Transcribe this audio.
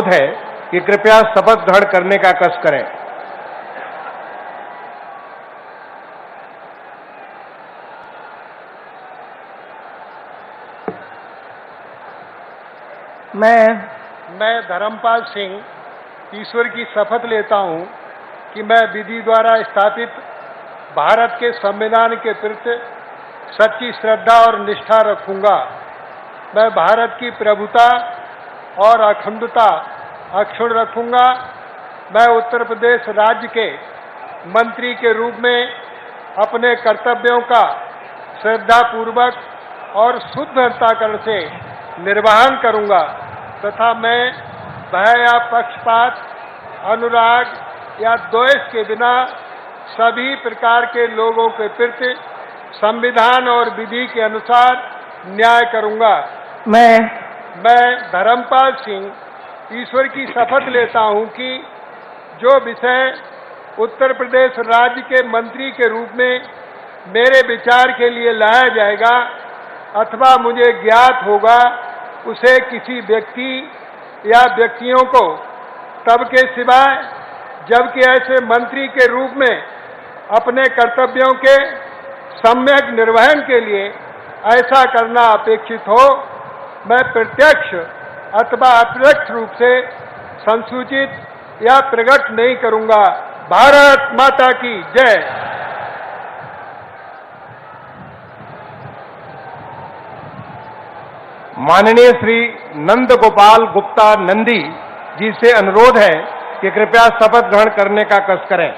है कि कृपया शपथ ग्रहण करने का कष्ट करें। मैं धर्मपाल सिंह ईश्वर की शपथ लेता हूं कि मैं विधि द्वारा स्थापित भारत के संविधान के प्रति सच्ची श्रद्धा और निष्ठा रखूंगा। मैं भारत की प्रभुता और अखंडता अक्षुण्ण रखूंगा। मैं उत्तर प्रदेश राज्य के मंत्री के रूप में अपने कर्तव्यों का श्रद्धापूर्वक और शुद्ध अंतःकरण से निर्वहन करूंगा तथा मैं भय या पक्षपात, अनुराग या द्वेष के बिना सभी प्रकार के लोगों के प्रति संविधान और विधि के अनुसार न्याय करूंगा। मैं धर्मपाल सिंह ईश्वर की शपथ लेता हूं कि जो विषय उत्तर प्रदेश राज्य के मंत्री के रूप में मेरे विचार के लिए लाया जाएगा अथवा मुझे ज्ञात होगा उसे किसी व्यक्ति या व्यक्तियों को तब के सिवाय जबकि ऐसे मंत्री के रूप में अपने कर्तव्यों के सम्यक निर्वहन के लिए ऐसा करना अपेक्षित हो, मैं प्रत्यक्ष अथवा अप्रत्यक्ष रूप से संसूचित या प्रकट नहीं करूंगा। भारत माता की जय। माननीय श्री नंद गोपाल गुप्ता नंदी जी से अनुरोध है कि कृपया शपथ ग्रहण करने का कष्ट करें।